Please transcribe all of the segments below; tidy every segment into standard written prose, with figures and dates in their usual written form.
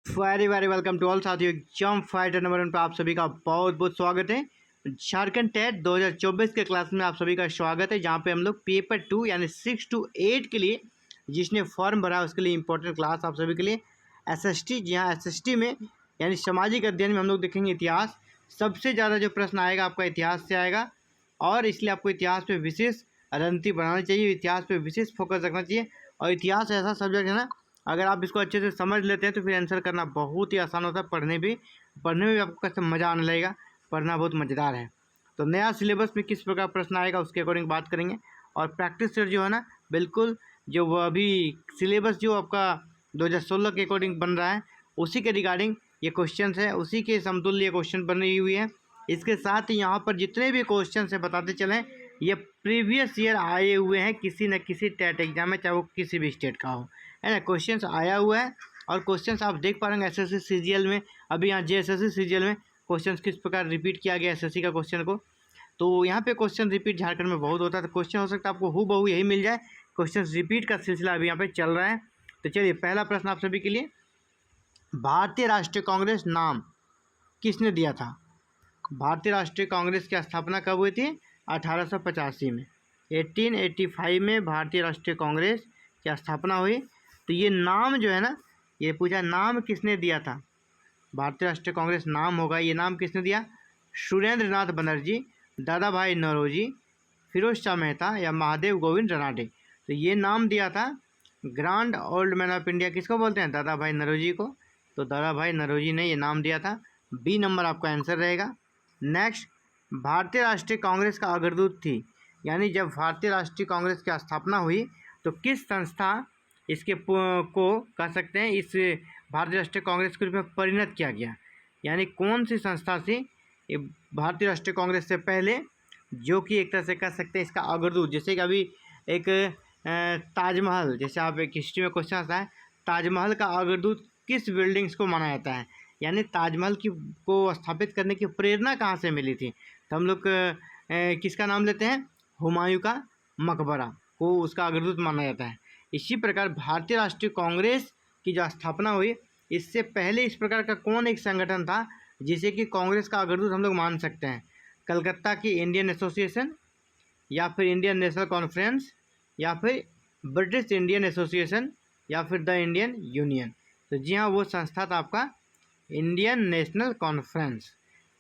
Very very welcome to all साथियों। Exam fighter number 1 पे आप सभी का बहुत बहुत स्वागत है। झारखंड टेट 2024 के क्लास में आप सभी का स्वागत है, जहां पे हम लोग पेपर 2 यानी 6 to 8 के लिए जिसने फॉर्म भरा उसके लिए इंपॉर्टेंट क्लास आप सभी के लिए एसएसटी। जी हाँ, एसएसटी में यानी सामाजिक अध्ययन में हम लोग देखेंगे इतिहास। सबसे ज़्यादा जो प्रश्न आएगा आपका इतिहास से आएगा, और इसलिए आपको इतिहास पे विशेष रणनीति बनानी चाहिए, इतिहास पे विशेष फोकस रखना चाहिए। और इतिहास ऐसा सब्जेक्ट है ना, अगर आप इसको अच्छे से समझ लेते हैं तो फिर आंसर करना बहुत ही आसान होता है। पढ़ने में भी आपको कैसे मज़ा आने लगेगा, पढ़ना बहुत मज़ेदार है। तो नया सिलेबस में किस प्रकार प्रश्न आएगा उसके अकॉर्डिंग बात करेंगे। और प्रैक्टिस सेट जो है ना, बिल्कुल जो वो अभी सिलेबस जो आपका 2016 के अकॉर्डिंग बन रहा है उसी के रिगार्डिंग ये क्वेश्चन है, उसी के समतुल्य क्वेश्चन बनी हुई है। इसके साथ ही यहाँ पर जितने भी क्वेश्चन है बताते चलें, ये प्रीवियस ईयर आए हुए हैं किसी न किसी टेट एग्जाम में, चाहे वो किसी भी स्टेट का हो, है ना। क्वेश्चंस आया हुआ है और क्वेश्चंस आप देख पा रहे हैं एसएससी सीजीएल में। अभी यहाँ जेएसएससी सीजीएल में क्वेश्चंस किस प्रकार रिपीट किया गया एसएससी का क्वेश्चन को। तो यहाँ पे क्वेश्चन रिपीट झारखंड में बहुत होता है, तो क्वेश्चन हो सकता है आपको हूबहू यही मिल जाए। क्वेश्चन रिपीट का सिलसिला अभी यहाँ पे चल रहा है। तो चलिए, पहला प्रश्न आप सभी के लिए, भारतीय राष्ट्रीय कांग्रेस नाम किसने दिया था? भारतीय राष्ट्रीय कांग्रेस की स्थापना कब हुई थी? 1885 में। 1885 में भारतीय राष्ट्रीय कांग्रेस की स्थापना हुई। तो ये नाम जो है ना, ये पूछा नाम किसने दिया था। भारतीय राष्ट्रीय कांग्रेस नाम होगा, ये नाम किसने दिया? सुरेंद्र नाथ बनर्जी, दादा भाई नौरोजी, फिरोज शाह मेहता या महादेव गोविंद रनाडे। तो ये नाम दिया था grand old man of India, किसको बोलते हैं? दादा भाई नौरोजी को। तो दादा भाई नौरोजी ने ये नाम दिया था। बी नंबर आपका आंसर रहेगा। नेक्स्ट, भारतीय राष्ट्रीय कांग्रेस का अग्रदूत थी, यानी जब भारतीय राष्ट्रीय कांग्रेस की स्थापना हुई तो किस संस्था इसके को कह सकते हैं इस भारतीय राष्ट्रीय कांग्रेस के रूप में परिणत किया गया, यानी कौन सी संस्था थी ये भारतीय राष्ट्रीय कांग्रेस से पहले, जो कि एक तरह से कह सकते हैं इसका अग्रदूत। जैसे कि अभी एक ताजमहल, जैसे आप एक हिस्ट्री में क्वेश्चन आता है, ताजमहल का अग्रदूत किस बिल्डिंग्स को माना जाता है, यानी ताजमहल की को स्थापित करने की प्रेरणा कहाँ से मिली थी। तो हम लोग किसका नाम लेते हैं? हुमायूं का मकबरा को उसका अग्रदूत माना जाता है। इसी प्रकार भारतीय राष्ट्रीय कांग्रेस की जो स्थापना हुई, इससे पहले इस प्रकार का कौन एक संगठन था जिसे कि कांग्रेस का अग्रदूत हम लोग मान सकते हैं? कलकत्ता की इंडियन एसोसिएशन, या फिर इंडियन नेशनल कॉन्फ्रेंस, या फिर ब्रिटिश इंडियन एसोसिएशन, या फिर द इंडियन यूनियन। तो जी हाँ, वो संस्था था आपका Indian national conference.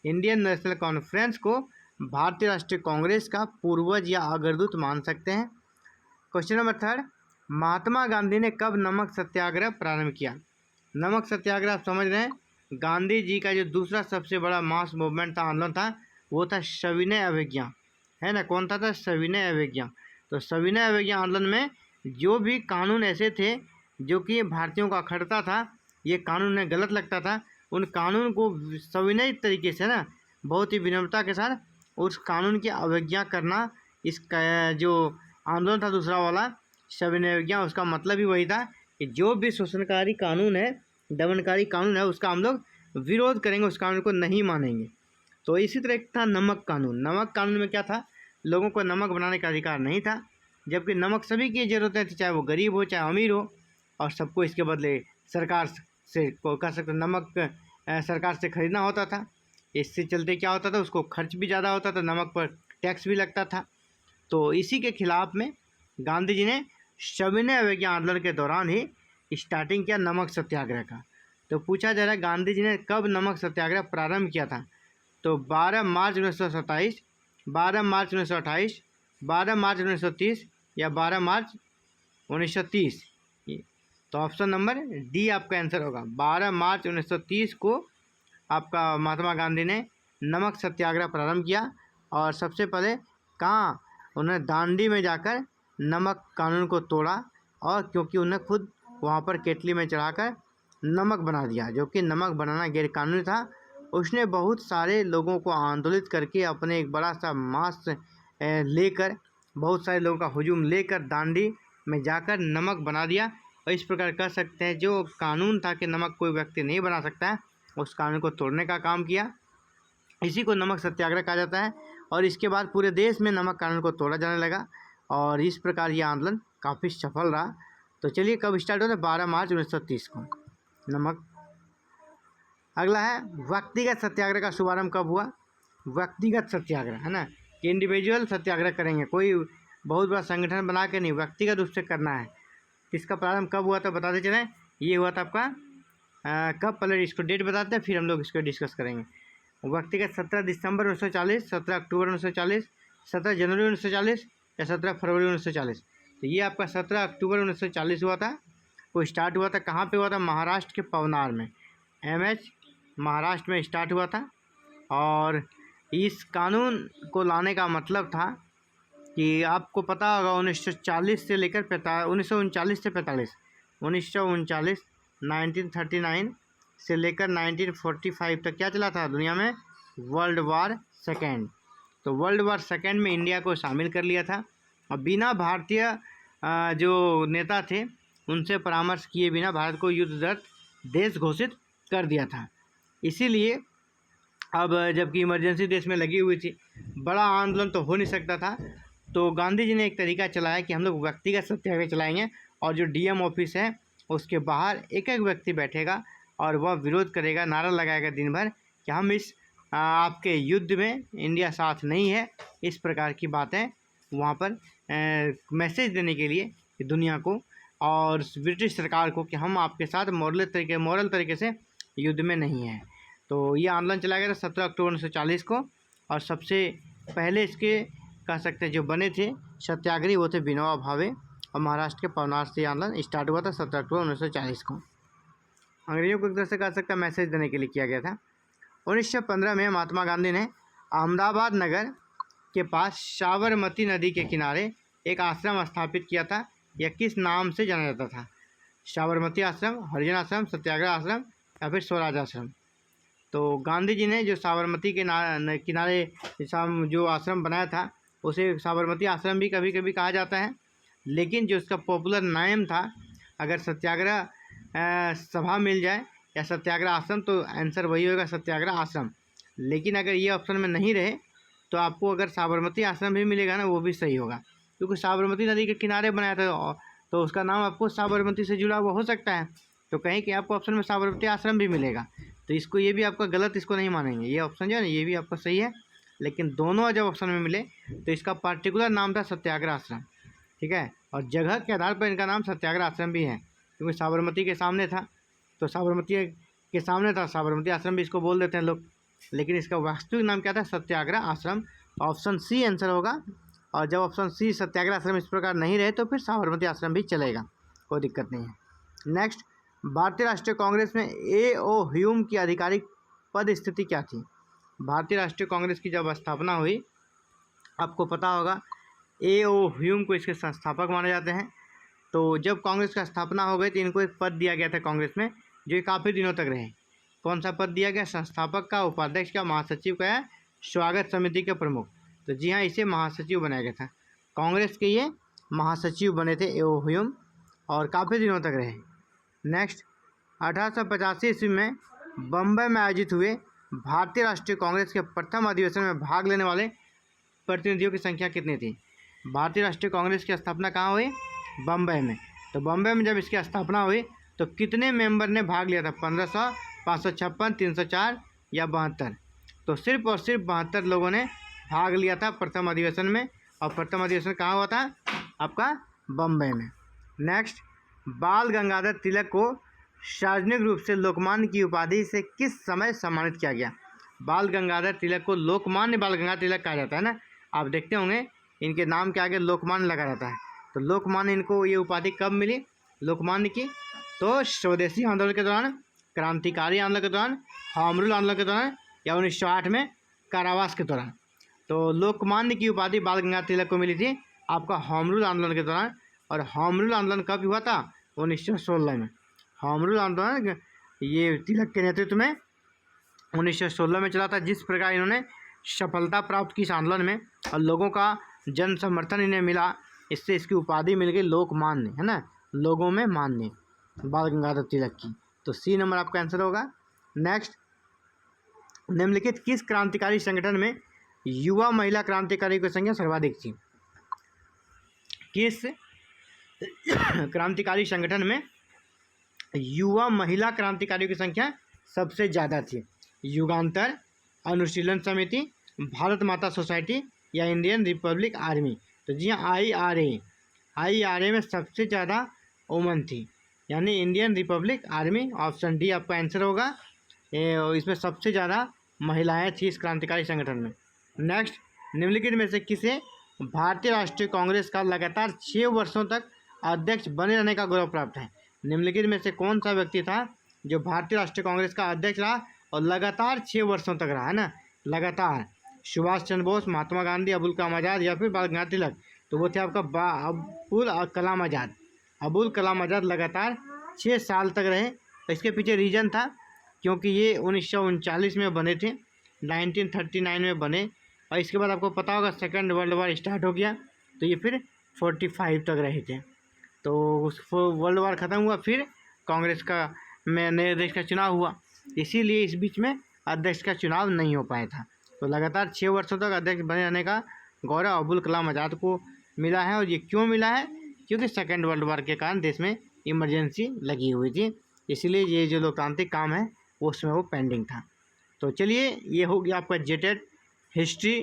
Indian national conference को भारतीय राष्ट्रीय कांग्रेस का पूर्वज या अग्रदूत मान सकते हैं। क्वेश्चन नंबर 3, महात्मा गांधी ने कब नमक सत्याग्रह प्रारंभ किया? नमक सत्याग्रह आप समझ रहे हैं, गांधी जी का जो दूसरा सबसे बड़ा मास मूवमेंट था, आंदोलन था, वो था सविनय अवज्ञा, है ना। कौन था? सविनय अवज्ञा। तो सविनय अवज्ञा आंदोलन में जो भी कानून ऐसे थे जो कि भारतीयों का अखड़ता था, ये कानून उन्हें गलत लगता था, उन कानून को सविनय तरीके से ना, बहुत ही विनम्रता के साथ उस कानून की अवज्ञा करना, इस जो आंदोलन था दूसरा वाला सविनय अवज्ञा, उसका मतलब ही वही था कि जो भी शोषणकारी कानून है, दमनकारी कानून है, उसका हम लोग विरोध करेंगे, उस कानून को नहीं मानेंगे। तो इसी तरह एक था नमक कानून। नमक कानून में क्या था? लोगों को नमक बनाने का अधिकार नहीं था, जबकि नमक सभी की ज़रूरतें थी, चाहे वो गरीब हो चाहे अमीर हो, और सबको इसके बदले सरकार से को कह सकते नमक सरकार से खरीदना होता था। इससे चलते क्या होता था, उसको खर्च भी ज़्यादा होता था, नमक पर टैक्स भी लगता था। तो इसी के खिलाफ में गांधी जी ने सविनय अवज्ञा आंदोलन के दौरान ही स्टार्टिंग किया नमक सत्याग्रह का। तो पूछा जा रहा है गांधी जी ने कब नमक सत्याग्रह प्रारंभ किया था? तो 12 मार्च 1927, 12 मार्च 1928, 12 मार्च 1930 या 12 मार्च 1930। तो ऑप्शन नंबर डी आपका आंसर होगा। 12 मार्च 1930 को आपका महात्मा गांधी ने नमक सत्याग्रह प्रारंभ किया, और सबसे पहले कहाँ? उन्होंने दांडी में जाकर नमक कानून को तोड़ा, और क्योंकि उन्हें खुद वहाँ पर केतली में चढ़ाकर नमक बना दिया, जो कि नमक बनाना गैरकानूनी था। उसने बहुत सारे लोगों को आंदोलित करके अपने एक बड़ा सा मास लेकर, बहुत सारे लोगों का हुजूम लेकर दांडी में जाकर नमक बना दिया। और इस प्रकार कह सकते हैं जो कानून था कि नमक कोई व्यक्ति नहीं बना सकता है, उस कानून को तोड़ने का काम किया। इसी को नमक सत्याग्रह कहा जाता है। और इसके बाद पूरे देश में नमक कानून को तोड़ा जाने लगा, और इस प्रकार ये आंदोलन काफ़ी सफल रहा। तो चलिए, कब स्टार्ट होता है? 12 मार्च 1930 को नमक अगला है व्यक्तिगत सत्याग्रह का शुभारंभ कब हुआ। व्यक्तिगत सत्याग्रह है ना, कि इंडिविजुअल सत्याग्रह करेंगे, कोई बहुत बड़ा संगठन बना के नहीं, व्यक्तिगत रूप से करना है। इसका प्रारंभ कब हुआ था बताते चलें। ये हुआ था आपका कब, पहले इसको डेट बताते हैं फिर हम लोग इसको डिस्कस करेंगे। व्यक्तिगत 17 दिसंबर 1940, 17 अक्टूबर 1940, 17 जनवरी 1940 या 17 फरवरी 1940। तो ये आपका 17 अक्टूबर 1940 हुआ था। वो स्टार्ट हुआ था कहाँ पे हुआ था, महाराष्ट्र के पवनार में, MH महाराष्ट्र में स्टार्ट हुआ था। और इस कानून को लाने का मतलब था कि आपको पता होगा 1940 से लेकर 1939 से 45, 1939 1939 से लेकर 1945 तक क्या चला था दुनिया में, वर्ल्ड वार सेकेंड। तो वर्ल्ड वार सेकेंड में इंडिया को शामिल कर लिया था और बिना भारतीय जो नेता थे उनसे परामर्श किए बिना भारत को युद्धरत देश घोषित कर दिया था। इसीलिए अब जबकि इमरजेंसी देश में लगी हुई थी, बड़ा आंदोलन तो हो नहीं सकता था, तो गांधी जी ने एक तरीका चलाया कि हम लोग व्यक्तिगत सत्याग्रह चलाएंगे और जो DM ऑफिस है उसके बाहर एक एक व्यक्ति बैठेगा और वह विरोध करेगा, नारा लगाएगा दिन भर कि हम इस आपके युद्ध में इंडिया साथ नहीं है। इस प्रकार की बातें वहाँ पर मैसेज देने के लिए दुनिया को और ब्रिटिश सरकार को कि हम आपके साथ मॉरल तरीके से युद्ध में नहीं है। तो ये आंदोलन चलाया गया था 17 अक्टूबर 1940 को। और सबसे पहले इसके कह सकते हैं जो बने थे सत्याग्रही वो थे विनोबा भावे और महाराष्ट्र के पवनार से आंदोलन स्टार्ट हुआ था 17 अक्टूबर 1940 को। अंग्रेजों को एक तरह से कह सकते हैं मैसेज देने के लिए किया गया था। 1915 में महात्मा गांधी ने अहमदाबाद नगर के पास साबरमती नदी के किनारे एक आश्रम स्थापित किया था। यह किस नाम से जाना जाता था, साबरमती आश्रम, हरिजन आश्रम, सत्याग्रह आश्रम या फिर स्वराज आश्रम। तो गांधी जी ने जो साबरमती के किनारे जो आश्रम बनाया था उसे साबरमती आश्रम भी कभी कभी कहा जाता है, लेकिन जो उसका पॉपुलर नेम था, अगर सत्याग्रह सभा मिल जाए या सत्याग्रह आश्रम तो आंसर वही होगा सत्याग्रह आश्रम। लेकिन अगर ये ऑप्शन में नहीं रहे तो आपको अगर साबरमती आश्रम भी मिलेगा ना वो भी सही होगा, क्योंकि साबरमती नदी के किनारे बनाया था तो उसका नाम आपको साबरमती से जुड़ा हुआ हो सकता है। तो कहीं कि आपको ऑप्शन में साबरमती आश्रम भी मिलेगा, तो इसको ये भी आपका गलत इसको नहीं मानेंगे। ये ऑप्शन जो है ना ये भी आपका सही है, लेकिन दोनों जब ऑप्शन में मिले तो इसका पार्टिकुलर नाम था सत्याग्रह आश्रम, ठीक है। और जगह के आधार पर इनका नाम सत्याग्रह आश्रम भी है, क्योंकि साबरमती के सामने था तो साबरमती के सामने था, साबरमती आश्रम भी इसको बोल देते हैं लोग, लेकिन इसका वास्तविक नाम क्या था, सत्याग्रह आश्रम। ऑप्शन सी आंसर होगा। और जब ऑप्शन सी सत्याग्रह आश्रम इस प्रकार नहीं रहे तो फिर साबरमती आश्रम भी चलेगा, कोई दिक्कत नहीं है। नेक्स्ट, भारतीय राष्ट्रीय कांग्रेस में A.O. ह्यूम की आधिकारिक पद स्थिति क्या थी। भारतीय राष्ट्रीय कांग्रेस की जब स्थापना हुई, आपको पता होगा A.O. ह्यूम को इसके संस्थापक माने जाते हैं। तो जब कांग्रेस का स्थापना हो गई तो इनको एक पद दिया गया था कांग्रेस में, जो काफ़ी दिनों तक रहे। कौन सा पद दिया गया, संस्थापक का, उपाध्यक्ष का, महासचिव का या स्वागत समिति के प्रमुख। तो जी हाँ, इसे महासचिव बनाया गया था। कांग्रेस के ये महासचिव बने थे A.O. ह्यूम और काफ़ी दिनों तक रहे। नेक्स्ट, 1885 ईस्वी में बम्बई में आयोजित हुए भारतीय राष्ट्रीय कांग्रेस के प्रथम अधिवेशन में भाग लेने वाले प्रतिनिधियों की संख्या कितनी थी। भारतीय राष्ट्रीय कांग्रेस की स्थापना कहाँ हुई, बम्बई में। तो बम्बई में जब इसकी स्थापना हुई तो कितने मेंबर ने भाग लिया था, 1500, 556, 304 या 72। तो सिर्फ और सिर्फ 72 लोगों ने भाग लिया था प्रथम अधिवेशन में, और प्रथम अधिवेशन कहाँ हुआ था, आपका बम्बई में। नेक्स्ट, बाल गंगाधर तिलक को सार्वजनिक रूप से लोकमान्य की उपाधि से किस समय सम्मानित किया गया। बाल गंगाधर तिलक को लोकमान्य बाल गंगाधर तिलक कहा जाता है ना, आप देखते होंगे इनके नाम के आगे लोकमान्य लगा रहता है। तो लोकमान्य इनको ये उपाधि कब मिली लोकमान्य की, तो स्वदेशी आंदोलन के दौरान, क्रांतिकारी आंदोलन के दौरान, होम रूल आंदोलन के दौरान या 1908 में कारावास के दौरान। तो लोकमान्य की उपाधि बाल गंगाधर तिलक को मिली थी आपका होम रूल आंदोलन के दौरान। और होम रूल आंदोलन कब हुआ था, 1916 में। होम रूल आंदोलन ये तिलक के नेतृत्व में 1916 में चला था। जिस प्रकार इन्होंने सफलता प्राप्त की इस आंदोलन में और लोगों का जन समर्थन इन्हें मिला, इससे इसकी उपाधि मिल गई लोकमान्य, है ना, लोगों में मान्य, बाल गंगाधर तिलक की। तो सी नंबर आपका आंसर होगा। नेक्स्ट, निम्नलिखित किस क्रांतिकारी संगठन में युवा महिला क्रांतिकारी की संख्या सर्वाधिक थी। किस क्रांतिकारी संगठन में युवा महिला क्रांतिकारियों की संख्या सबसे ज़्यादा थी? युगांतर, अनुशीलन समिति, भारत माता सोसाइटी या इंडियन रिपब्लिक आर्मी? तो जी हाँ, IRA में सबसे ज़्यादा वुमन थी, यानी Indian Republic army. Option D आपका आंसर होगा। इसमें सबसे ज़्यादा महिलाएं थी इस क्रांतिकारी संगठन में। नेक्स्ट, निम्नलिखित में से किसे भारतीय राष्ट्रीय कांग्रेस का लगातार 6 वर्षों तक अध्यक्ष बने रहने का गौरव प्राप्त है? निम्नलिखित में से कौन सा व्यक्ति था जो भारतीय राष्ट्रीय कांग्रेस का अध्यक्ष रहा और लगातार 6 वर्षों तक रहा, है ना, लगातार? सुभाष चंद्र बोस, महात्मा गांधी, अबुल कलाम आज़ाद या फिर बाल गंगाधर तिलक? तो वो थे आपका अबुल कलाम आज़ाद। अबुल कलाम आज़ाद लगातार 6 साल तक रहे। तो इसके पीछे रीज़न था क्योंकि ये 1939 में बने थे, 1939 में बने, और इसके बाद आपको पता होगा सेकेंड वर्ल्ड वार स्टार्ट हो गया, तो ये फिर 45 तक रहे थे। तो उस वर्ल्ड वार ख़त्म हुआ, फिर कांग्रेस का नए अध्यक्ष का चुनाव हुआ, इसीलिए इस बीच में अध्यक्ष का चुनाव नहीं हो पाया था। तो लगातार 6 वर्षों तक अध्यक्ष बने रहने का गौरव अबुल कलाम आज़ाद को मिला है। और ये क्यों मिला है? क्योंकि सेकेंड वर्ल्ड वार के कारण देश में इमरजेंसी लगी हुई थी, इसीलिए ये जो लोकतांत्रिक काम है उसमें वो पेंडिंग था। तो चलिए, ये हो गया आपका जेटेड हिस्ट्री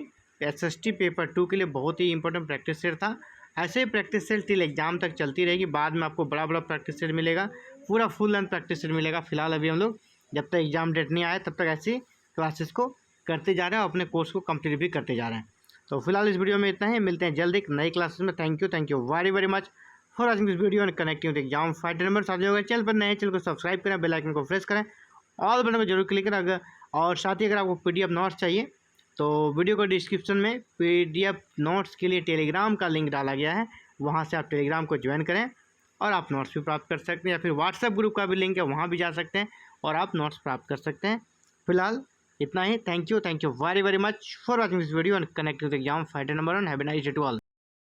SST पेपर 2 के लिए बहुत ही इंपॉर्टेंट प्रैक्टिस सेट था। ऐसे ही प्रैक्टिस सेट टिल एग्जाम तक चलती रहेगी, बाद में आपको बड़ा प्रैक्टिस सेट मिलेगा, पूरा फुल लेंथ प्रैक्टिस सेट मिलेगा। फिलहाल अभी हम लोग जब तक एग्जाम डेट नहीं आए तब तक ऐसी क्लासेस को करते जा रहे हैं और अपने कोर्स को कंप्लीट भी करते जा रहे हैं। तो फिलहाल इस वीडियो में इतना ही, मिलते हैं जल्द एक नई क्लासेस में। Thank you very much for watching this video and connecting with exam fighter number. साथ ही चैनल पर नए, चैनल को सब्सक्राइब करें, बेल आइकन को प्रेस करें, ऑल बटन को जरूर क्लिक करें। अगर और साथ ही अगर आपको PDF नोट्स चाहिए तो वीडियो को डिस्क्रिप्शन में PDF नोट्स के लिए टेलीग्राम का लिंक डाला गया है, वहाँ से आप टेलीग्राम को ज्वाइन करें और आप नोट्स भी प्राप्त कर सकते हैं, या फिर व्हाट्सएप ग्रुप का भी लिंक है, वहाँ भी जा सकते हैं और आप नोट्स प्राप्त कर सकते हैं। फिलहाल इतना ही। Thank you very much for watching this video and connect with exam fighter number 1। Have a nice day to all.